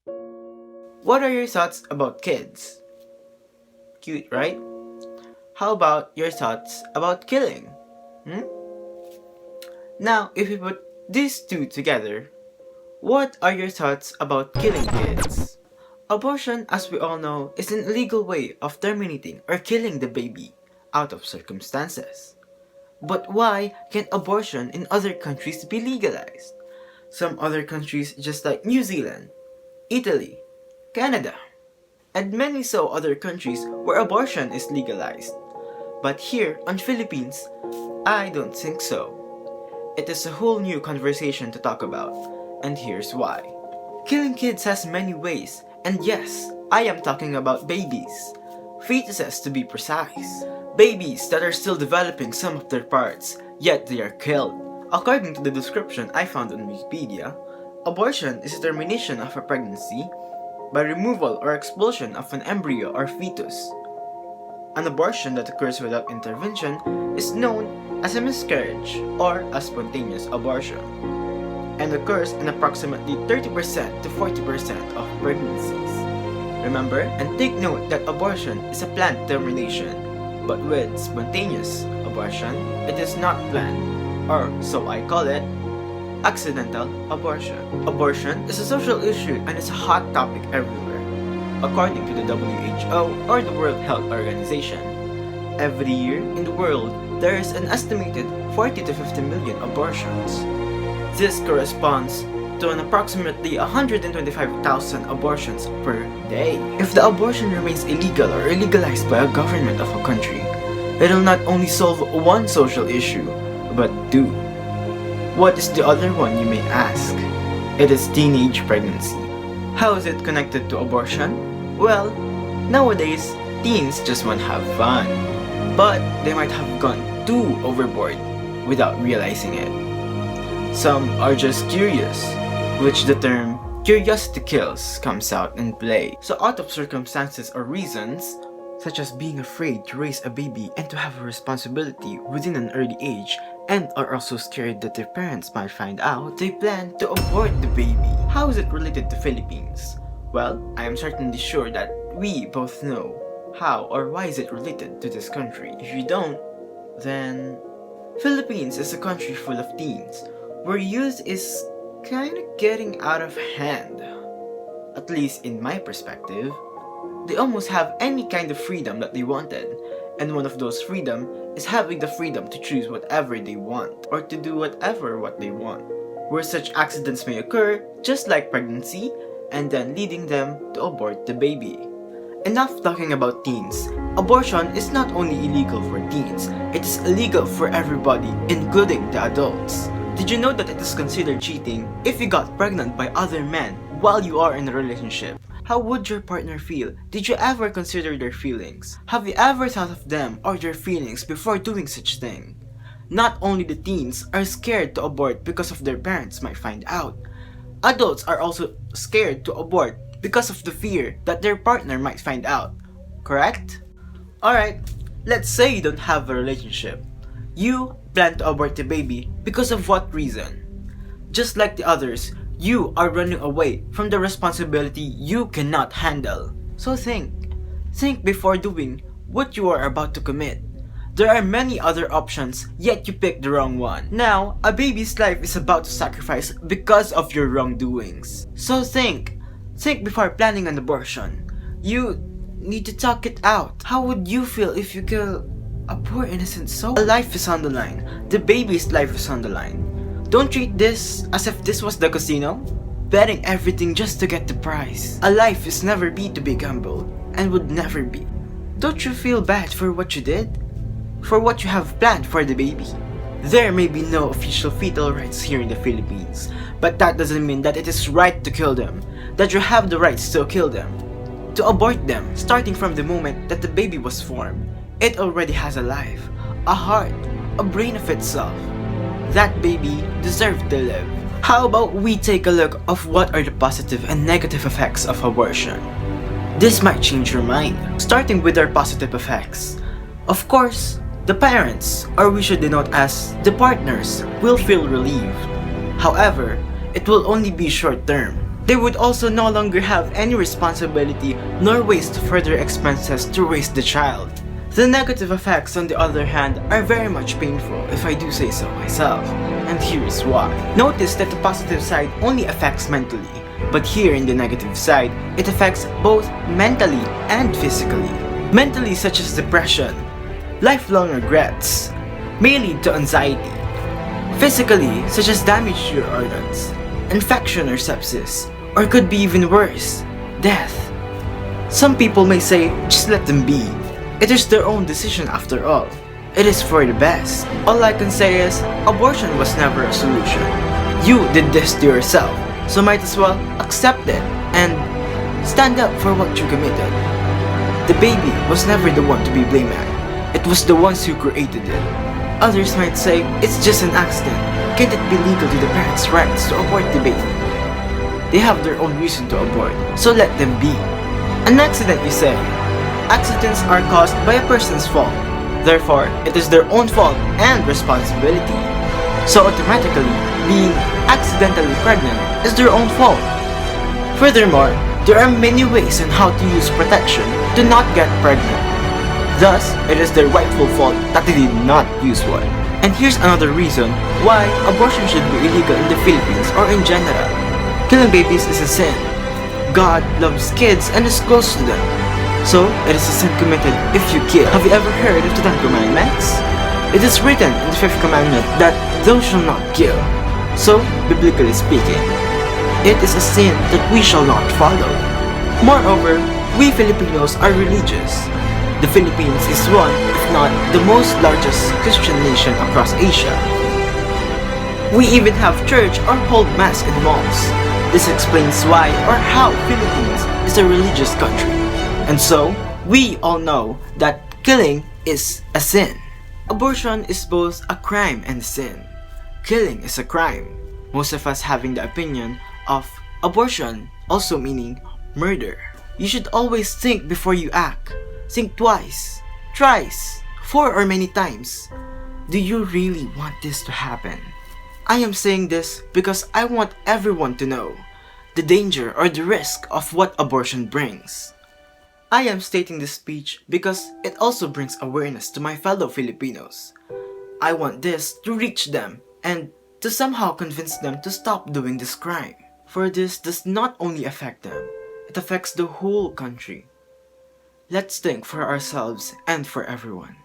What are your thoughts about kids? Cute, right? How about your thoughts about killing? Hmm? Now, if we put these two together, what are your thoughts about killing kids? Abortion, as we all know, is an illegal way of terminating or killing the baby out of circumstances. But why can abortion in other countries be legalized? Some other countries just like New Zealand, Italy, Canada, and many so other countries where abortion is legalized. But here on Philippines, I don't think so. It is a whole new conversation to talk about, and here's why. Killing kids has many ways, and yes, I am talking about babies. Fetuses to be precise. Babies that are still developing some of their parts, yet they are killed. According to the description I found on Wikipedia, abortion is a termination of a pregnancy by removal or expulsion of an embryo or fetus. An abortion that occurs without intervention is known as a miscarriage or a spontaneous abortion, and occurs in approximately 30% to 40% of pregnancies. Remember and take note that abortion is a planned termination, but with spontaneous abortion, it is not planned, or so I call it, accidental abortion. Abortion is a social issue and is a hot topic everywhere, according to the WHO or the World Health Organization. Every year in the world, there is an estimated 40 to 50 million abortions. This corresponds to an approximately 125,000 abortions per day. If the abortion remains illegal or illegalized by a government of a country, it will not only solve one social issue, but two. What is the other one, you may ask? It is teenage pregnancy. How is it connected to abortion? Well, nowadays, teens just want to have fun, but they might have gone too overboard without realizing it. Some are just curious, which the term curiosity kills comes out in play. So out of circumstances or reasons, such as being afraid to raise a baby and to have a responsibility within an early age, and are also scared that their parents might find out, they plan to abort the baby. How is it related to Philippines? Well, I am certainly sure that we both know how or why is it related to this country. If you don't, then Philippines is a country full of teens, where youth is kinda getting out of hand. At least in my perspective, they almost have any kind of freedom that they wanted, and one of those freedom is having the freedom to choose whatever they want, or to do whatever what they want, where such accidents may occur, just like pregnancy, and then leading them to abort the baby. Enough talking about teens. Abortion is not only illegal for teens, it is illegal for everybody, including the adults. Did you know that it is considered cheating if you got pregnant by other men while you are in a relationship? How would your partner feel? Did you ever consider their feelings? Have you ever thought of them or their feelings before doing such thing? Not only the teens are scared to abort because of their parents might find out. Adults are also scared to abort because of the fear that their partner might find out. Correct? Alright, let's say you don't have a relationship. You plan to abort the baby because of what reason? Just like the others, you are running away from the responsibility you cannot handle. So think before doing what you are about to commit. There are many other options, yet you picked the wrong one. Now, a baby's life is about to sacrifice because of your wrongdoings. So think before planning an abortion. You need to talk it out. How would you feel if you kill a poor innocent soul? A life is on the line. The baby's life is on the line. Don't treat this as if this was the casino, betting everything just to get the prize. A life is never be to be gambled, and would never be. Don't you feel bad for what you did? For what you have planned for the baby? There may be no official fetal rights here in the Philippines, but that doesn't mean that it is right to kill them, that you have the rights to kill them, to abort them, starting from the moment that the baby was formed. It already has a life, a heart, a brain of itself. That baby deserved to live. How about we take a look of what are the positive and negative effects of abortion? This might change your mind, starting with our positive effects. Of course, the parents, or we should denote as the partners, will feel relieved. However, it will only be short term. They would also no longer have any responsibility nor waste further expenses to raise the child. The negative effects, on the other hand, are very much painful, if I do say so myself, and here is why. Notice that the positive side only affects mentally, but here in the negative side, it affects both mentally and physically. Mentally, such as depression, lifelong regrets, may lead to anxiety. Physically, such as damage to your organs, infection or sepsis, or could be even worse, death. Some people may say, just let them be. It is their own decision after all. It is for the best. All I can say is, abortion was never a solution. You did this to yourself, so might as well accept it and stand up for what you committed. The baby was never the one to be blamed at. It was the ones who created it. Others might say, it's just an accident. Can't it be legal to the parents' rights to abort the baby? They have their own reason to abort, so let them be. An accident, you say? Accidents are caused by a person's fault. Therefore, it is their own fault and responsibility. So automatically, being accidentally pregnant is their own fault. Furthermore, there are many ways on how to use protection to not get pregnant. Thus, it is their rightful fault that they did not use one. And here's another reason why abortion should be illegal in the Philippines or in general. Killing babies is a sin. God loves kids and is close to them. So, it is a sin committed if you kill. Have you ever heard of the 10 Commandments? It is written in the 5th commandment that thou shalt not kill. So, biblically speaking, it is a sin that we shall not follow. Moreover, we Filipinos are religious. The Philippines is one, if not the most largest Christian nation across Asia. We even have church or hold mass in malls. This explains why or how Philippines is a religious country. And so, we all know that killing is a sin. Abortion is both a crime and a sin. Killing is a crime. Most of us having the opinion of abortion also meaning murder. You should always think before you act. Think twice, thrice, 4 or many times. Do you really want this to happen? I am saying this because I want everyone to know the danger or the risk of what abortion brings. I am stating this speech because it also brings awareness to my fellow Filipinos. I want this to reach them and to somehow convince them to stop doing this crime. For this does not only affect them, it affects the whole country. Let's think for ourselves and for everyone.